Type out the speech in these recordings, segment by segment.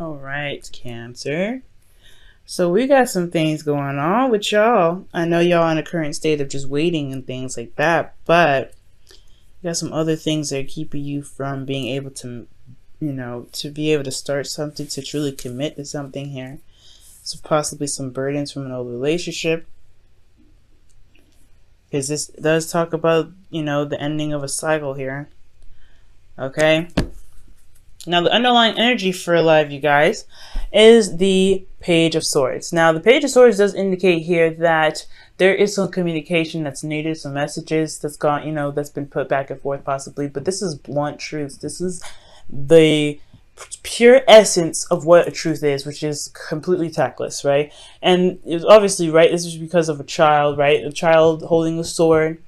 All right, Cancer. So we got some things going on with y'all. I know y'all in a current state of just waiting and things like that, but you got some other things that are keeping you from being able to, to be able to start something, to truly commit to something here. So possibly some burdens from an old relationship. Because this does talk about, the ending of a cycle here. Okay. Now, the underlying energy for life, you guys, is the Page of Swords. Now, the Page of Swords does indicate here that there is some communication that's needed, some messages that's gone, that's been put back and forth possibly, but this is blunt truth. This is the pure essence of what a truth is, which is completely tactless, right? And it's obviously, right, this is because of a child, right? A child holding a sword.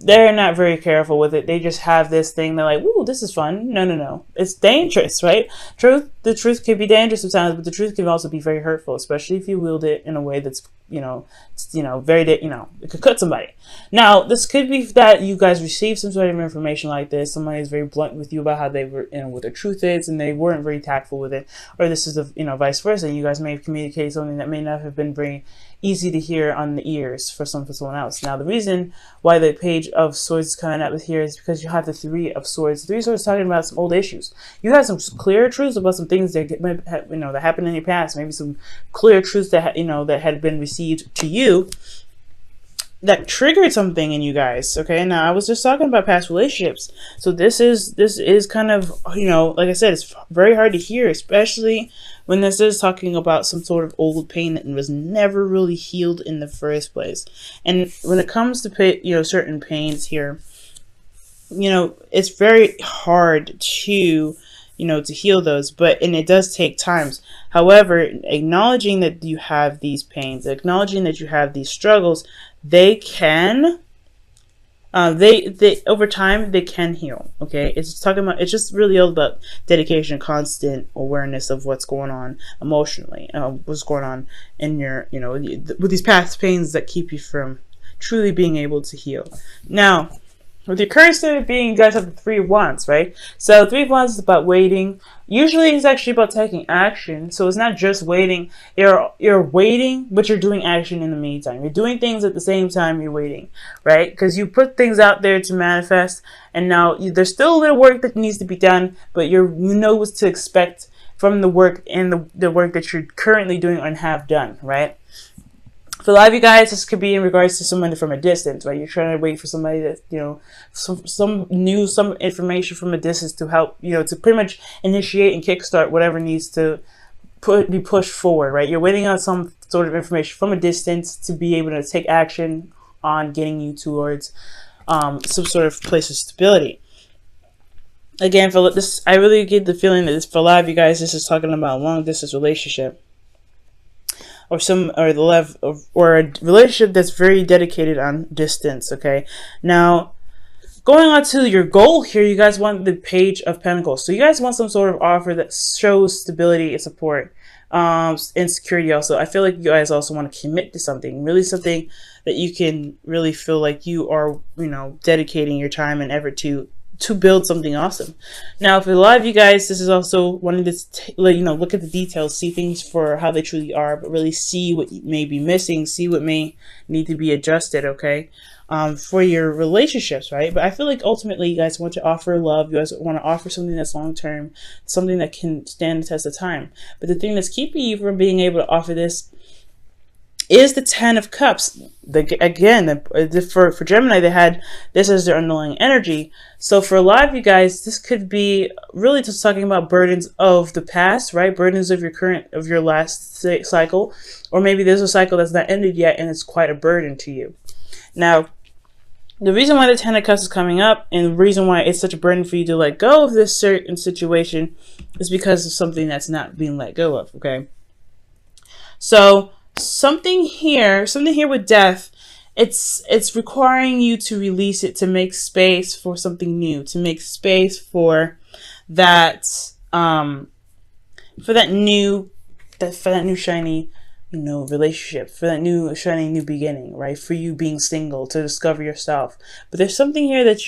They're not very careful with it. They just have this thing. They're like, "Ooh, this is fun." No. It's dangerous, right? The truth can be dangerous sometimes, but the truth can also be very hurtful, especially if you wield it in a way that's, very, it could cut somebody. Now, this could be that you guys received some sort of information like this. Somebody is very blunt with you about how they were, what the truth is, and they weren't very tactful with it. Or this is vice versa. You guys may have communicated something that may not have been very easy to hear on the ears for someone else. Now, the reason why the Page of Swords is coming out with here is because you have the Three of Swords. The Three of Swords is talking about some old issues. You have some clear truths about some things that that happened in your past. Maybe some clear truths that that had been received to you that triggered something in you guys. Okay, now I was just talking about past relationships, so this is kind of, like I said, it's very hard to hear, especially when this is talking about some sort of old pain that was never really healed in the first place. And when it comes to certain pains here, it's very hard to to heal those, and it does take times. However, acknowledging that you have these pains, acknowledging that you have these struggles, they can, they over time, they can heal. Okay, it's just really all about dedication, constant awareness of what's going on emotionally, what's going on in your, with these past pains that keep you from truly being able to heal. Now, with your current state of being, you guys have the Three of Wands, right? So Three of Wands is about waiting. Usually it's actually about taking action. So it's not just waiting. You're waiting, but you're doing action in the meantime. You're doing things at the same time you're waiting, right? Because you put things out there to manifest, and now there's still a little work that needs to be done, but you know what to expect from the work and the work that you're currently doing and have done, right? For a lot of you guys, this could be in regards to someone from a distance, right? You're trying to wait for somebody that, some news, some information from a distance to help, to pretty much initiate and kickstart whatever needs to be pushed forward, right? You're waiting on some sort of information from a distance to be able to take action on getting you towards some sort of place of stability. Again, for this, I really get the feeling that for a lot of you guys, this is talking about a long distance relationship. Or a relationship that's very dedicated on distance. Okay, now going on to your goal here, you guys want the Page of Pentacles. So you guys want some sort of offer that shows stability and support, and security. Also, I feel like you guys also want to commit to something, really something that you can really feel like you are, dedicating your time and effort to build something awesome. Now, for a lot of you guys, this is also wanting to, look at the details, see things for how they truly are, but really see what may be missing, see what may need to be adjusted, okay, for your relationships, right? But I feel like ultimately you guys want to offer love. You guys want to offer something that's long-term, something that can stand the test of time. But the thing that's keeping you from being able to offer this is the Ten of Cups. For Gemini, they had this as their underlying energy. So for a lot of you guys, this could be really just talking about burdens of the past, right? Burdens of your last cycle, or maybe there's a cycle that's not ended yet and it's quite a burden to you. Now, the reason why the Ten of Cups is coming up, and the reason why it's such a burden for you to let go of this certain situation, is because of something that's not being let go of. Okay, so something here with death, it's requiring you to release it, to make space for something new, to make space for that new shiny relationship, for that new shiny new beginning, right? For you being single, to discover yourself. But there's something here that's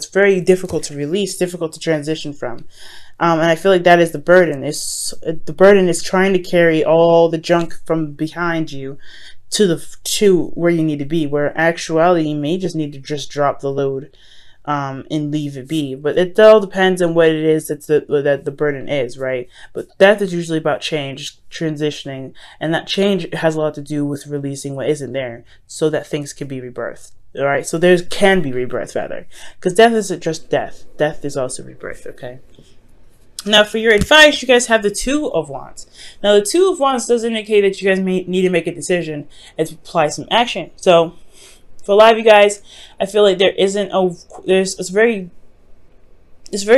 very difficult to release, difficult to transition from. And I feel like that is the burden. The burden is trying to carry all the junk from behind you to where you need to be, where actuality you may just need to just drop the load and leave it be. But it all depends on what it is that the burden is, right? But death is usually about change, transitioning, and that change has a lot to do with releasing what isn't there so that things can be rebirthed. All right, so there can be rebirth, rather, because death isn't just death. Death is also rebirth, okay? Now, for your advice, you guys have the Two of Wands. Now, the Two of Wands does indicate that you guys may need to make a decision and to apply some action. So, for a lot of you guys, I feel like it's very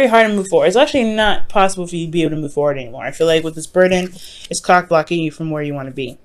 hard to move forward. It's actually not possible for you to be able to move forward anymore. I feel like with this burden, it's cock blocking you from where you want to be.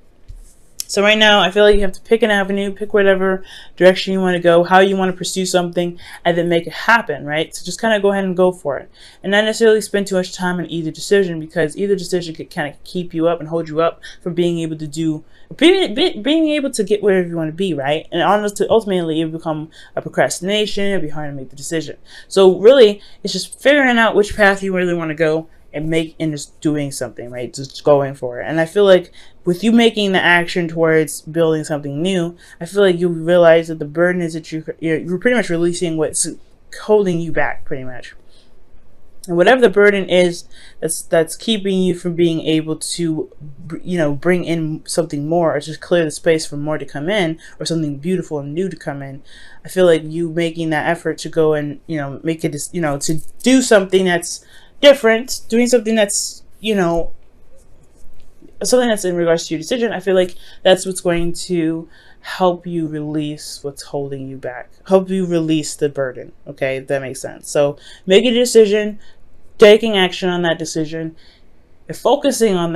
So right now, I feel like you have to pick an avenue, pick whatever direction you want to go, how you want to pursue something, and then make it happen, right? So just kind of go ahead and go for it. And not necessarily spend too much time on either decision, because either decision could kind of keep you up and hold you up from being able to being able to get wherever you want to be, right? And ultimately, it will become a procrastination. It'll be hard to make the decision. So really, it's just figuring out which path you really want to go and just doing something, right? Just going for it. And I feel like with you making the action towards building something new, I feel like you realize that the burden is that you're pretty much releasing what's holding you back, pretty much. And whatever the burden is that's keeping you from being able to, bring in something more, or just clear the space for more to come in, or something beautiful and new to come in, I feel like you making that effort to go and, make it, to do something that's different, doing something that's, something that's in regards to your decision, I feel like that's what's going to help you release what's holding you back, help you release the burden. Okay, if that makes sense. So make a decision, taking action on that decision, and focusing on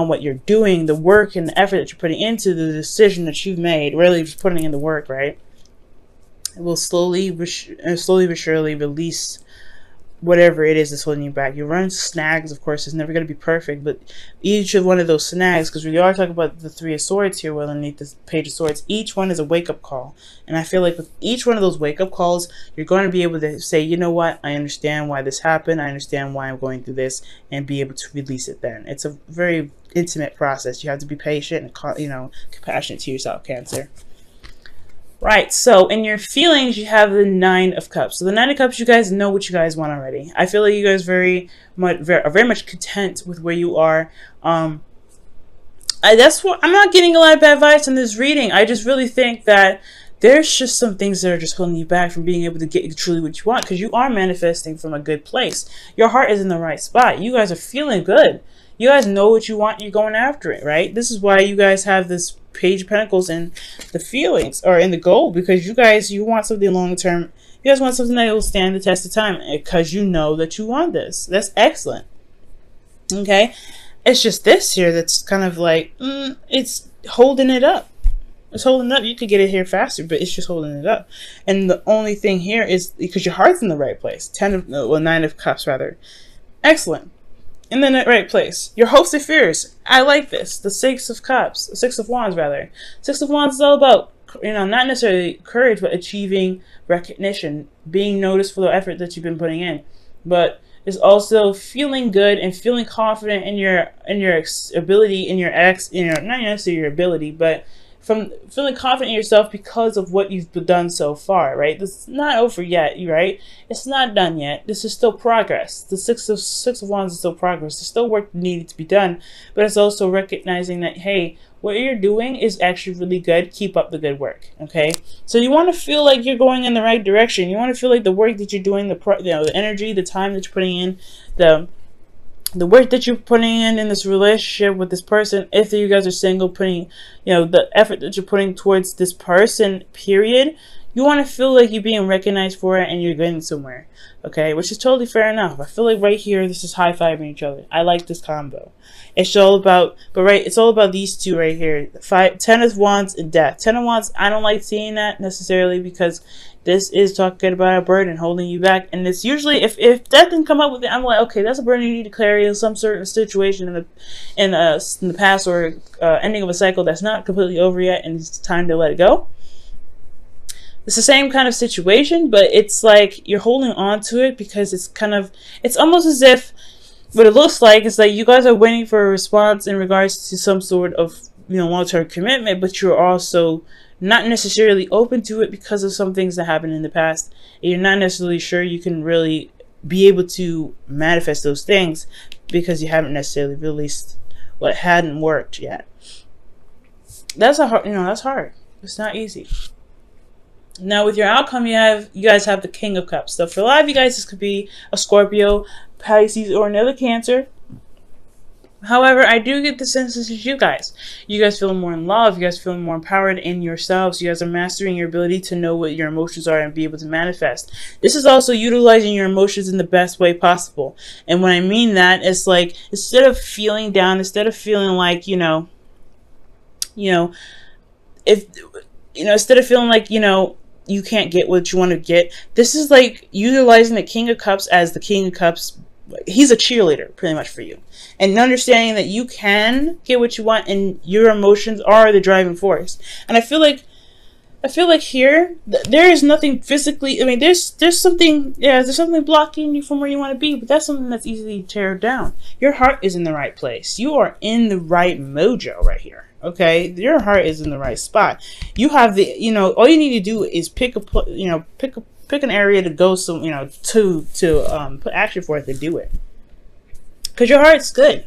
what you're doing, the work and the effort that you're putting into the decision that you've made, really just putting in the work, right? It will slowly but surely release whatever it is that's holding you back. You run snags, of course, it's never going to be perfect, but each of one of those snags, because we are talking about the Three of Swords here, well, underneath this Page of Swords, each one is a wake-up call. And I feel like with each one of those wake-up calls, you're going to be able to say, you know what, I understand why this happened, I understand why I'm going through this, and be able to release it then. It's a very intimate process. You have to be patient and, compassionate to yourself, Cancer. Right, so in your feelings, you have the Nine of Cups. So the Nine of Cups, you guys know what you guys want already. I feel like you guys are very much content with where you are. That's what I'm not getting a lot of bad vibes in this reading. I just really think that there's just some things that are just holding you back from being able to get truly what you want, because you are manifesting from a good place. Your heart is in the right spot. You guys are feeling good. You guys know what you want. You're going after it, right? This is why you guys have this Page of Pentacles in the feelings, or in the goal, because you want something long term. You guys want something that will stand the test of time, because you know that you want this. That's excellent. Okay, it's just this here that's kind of like it's holding it up. It's holding it up. You could get it here faster, but it's just holding it up. And the only thing here is because your heart's in the right place. Nine of Cups, rather. Excellent. In the right place. Your hopes and fears. I like this. The Six of Cups. Six of Wands, rather. Six of Wands is all about, not necessarily courage, but achieving recognition. Being noticed for the effort that you've been putting in. But it's also feeling good and feeling confident in your ability, not necessarily your ability, but from feeling confident in yourself because of what you've done so far, right? This is not over yet, right? It's not done yet. This is still progress. The Six of Wands is still progress. There's still work needed to be done, but it's also recognizing that, hey, what you're doing is actually really good. Keep up the good work, okay? So you want to feel like you're going in the right direction. You want to feel like the work that you're doing, the energy, the time that you're putting in, the work that you're putting in this relationship with this person, if you guys are single, putting, the effort that you're putting towards this person, period, you want to feel like you're being recognized for it and you're getting somewhere, okay? Which is totally fair enough. I feel like right here, this is high-fiving each other. I like this combo. It's all about, it's all about these two right here. Ten of Wands and Death. Ten of Wands, I don't like seeing that necessarily, because this is talking about a burden holding you back. And it's usually, if Death didn't come up with it, I'm like, okay, that's a burden you need to carry in some certain situation in the past, or ending of a cycle that's not completely over yet, and it's time to let it go. It's the same kind of situation, but it's like you're holding on to it because it's almost as if what it looks like is like you guys are waiting for a response in regards to some sort of, long-term commitment, but you're also not necessarily open to it because of some things that happened in the past. And you're not necessarily sure you can really be able to manifest those things because you haven't necessarily released what hadn't worked yet. That's that's hard. It's not easy. Now with your outcome, you guys have the King of Cups. So for a lot of you guys, this could be a Scorpio, Pisces, or another Cancer. However, I do get the sense this is you guys. You guys feeling more in love. You guys feeling more empowered in yourselves. You guys are mastering your ability to know what your emotions are and be able to manifest. This is also utilizing your emotions in the best way possible. And when I mean that, it's like instead of feeling down, instead of feeling like, instead of feeling like, you can't get what you want to get, this is like utilizing the King of Cups as the King of Cups. He's a cheerleader pretty much for you, and understanding that you can get what you want and your emotions are the driving force. And I feel like here there is nothing physically, there's something blocking you from where you want to be, but that's something that's easily teared down. Your heart is in the right place. You are in the right mojo right here. Okay, your heart is in the right spot. You have the, all you need to do is pick an area to go, to put action for it to do it. Because your heart's good.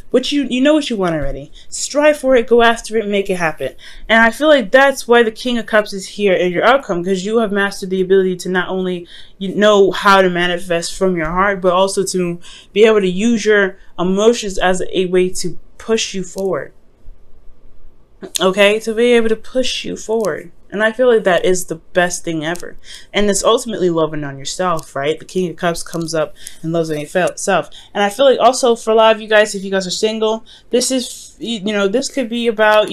But you know what you want already. Strive for it, go after it, make it happen. And I feel like that's why the King of Cups is here in your outcome, because you have mastered the ability to not only know how to manifest from your heart, but also to be able to use your emotions as a way to push you forward. Okay, to be able to push you forward. And I feel like that is the best thing ever. And it's ultimately loving on yourself, right? The King of Cups comes up and loves on yourself. And I feel like also for a lot of you guys, if you guys are single, this is, this could be about,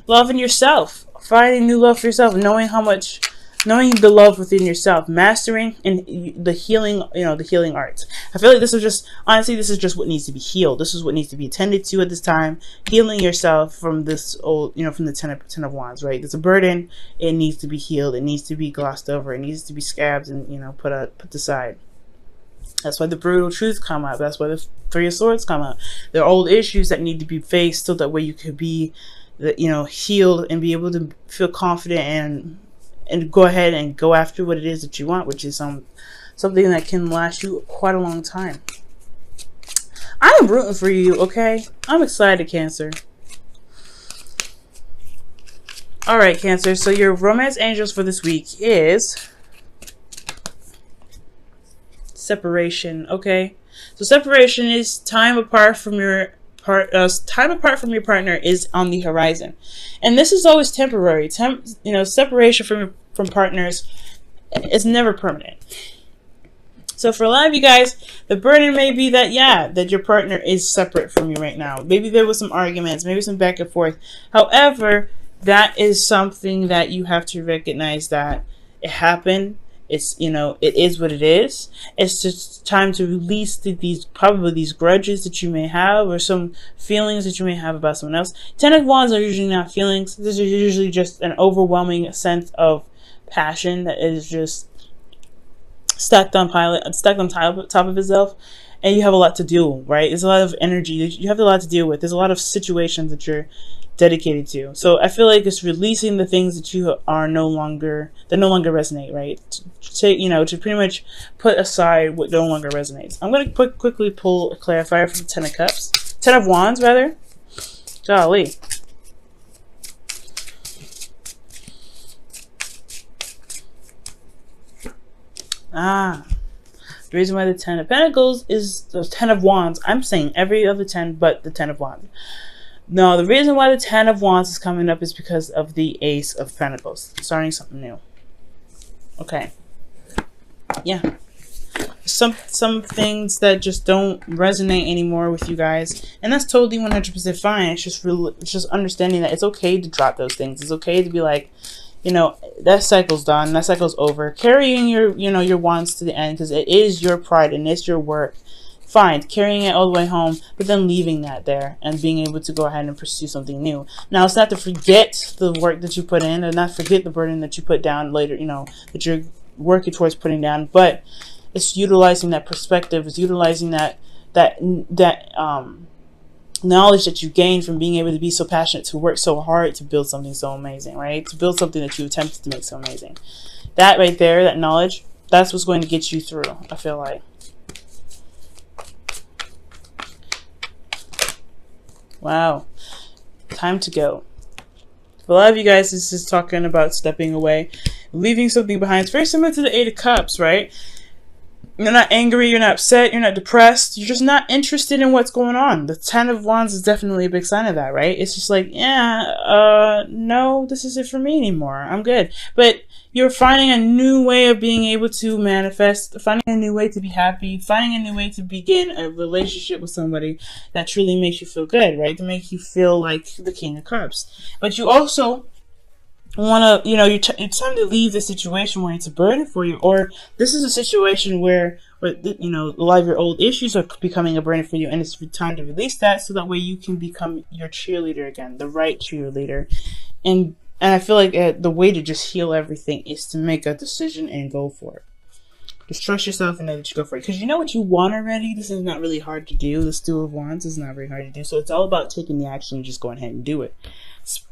loving yourself, finding new love for yourself, knowing the love within yourself, mastering and the healing, the healing arts. I feel like this is just what needs to be healed. This is what needs to be attended to at this time. Healing yourself from this old, from the ten of Wands, right? There's a burden. It needs to be healed. It needs to be glossed over. It needs to be scabbed and, put aside. That's why the brutal truth come out. That's why the Three of Swords come out. There are old issues that need to be faced so that way you could be, healed and be able to feel confident and go ahead and go after what it is that you want, which is something that can last you quite a long time. I am rooting for you, okay? I'm excited, Cancer. All right, Cancer. So your romance angels for this week is separation, okay? So separation is time apart from your partner is on the horizon, and this is always temporary. Separation from partners is never permanent. So for a lot of you guys, the burden may be that your partner is separate from you right now. Maybe there was some arguments, maybe some back and forth. However, that is something that you have to recognize that it happened. It's, it is what it is. It's just time to release these grudges that you may have, or some feelings that you may have about someone else. Ten of Wands are usually not feelings. This is usually just an overwhelming sense of passion that is just stacked on top of itself. And you have a lot to do, right? There's a lot of energy. You have a lot to deal with. There's a lot of situations that you're dedicated to. So I feel like it's releasing the things that you are no longer resonate, right? To pretty much put aside what no longer resonates. I'm going to quickly pull a clarifier from the Ten of Cups. Ten of Wands, rather. Golly. The reason why the Ten of Pentacles is the Ten of Wands. I'm saying every other 10 but the Ten of Wands. No, the reason why the Ten of Wands is coming up is because of the Ace of Pentacles. Starting something new. Okay. Yeah. Some things that just don't resonate anymore with you guys. And that's totally 100% fine. It's just understanding that it's okay to drop those things. It's okay to be like, that cycle's done. That cycle's over. Carrying your wands to the end, because it is your pride and it's your work fine, carrying it all the way home, but then leaving that there and being able to go ahead and pursue something new. Now, it's not to forget the work that you put in, and not forget the burden that you put down later, you know, that you're working towards putting down, but it's utilizing that perspective, it's utilizing that knowledge that you gain from being able to be so passionate, to work so hard to build something so amazing, right? To build something that you attempted to make so amazing. That right there, that knowledge, that's what's going to get you through, I feel like. Wow. Time to go. For a lot of you guys, this is talking about stepping away, leaving something behind. It's very similar to the Eight of Cups, right? You're not angry, you're not upset, you're not depressed, you're just not interested in what's going on. The Ten of Wands is definitely a big sign of that, right? It's just like, yeah, no, this isn't for me anymore. I'm good. But you're finding a new way of being able to manifest, finding a new way to be happy, finding a new way to begin a relationship with somebody that truly makes you feel good, right? To make you feel like the King of Cups. But you also want to, you know, it's time to leave the situation where it's a burden for you, or this is a situation where you know, a lot of your old issues are becoming a burden for you, and it's time to release that so that way you can become your cheerleader again, the right cheerleader. And I feel like the way to just heal everything is to make a decision and go for it. Just trust yourself and know that you go for it. Because you know what you want already. This is not really hard to do. This Two of Wands is not very hard to do. So it's all about taking the action and just going ahead and do it.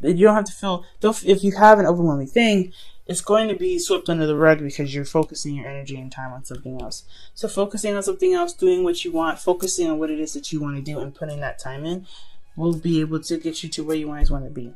You don't have to feel, if you have an overwhelming thing, it's going to be swept under the rug because you're focusing your energy and time on something else. So focusing on something else, doing what you want, focusing on what it is that you want to do and putting that time in will be able to get you to where you always want to be.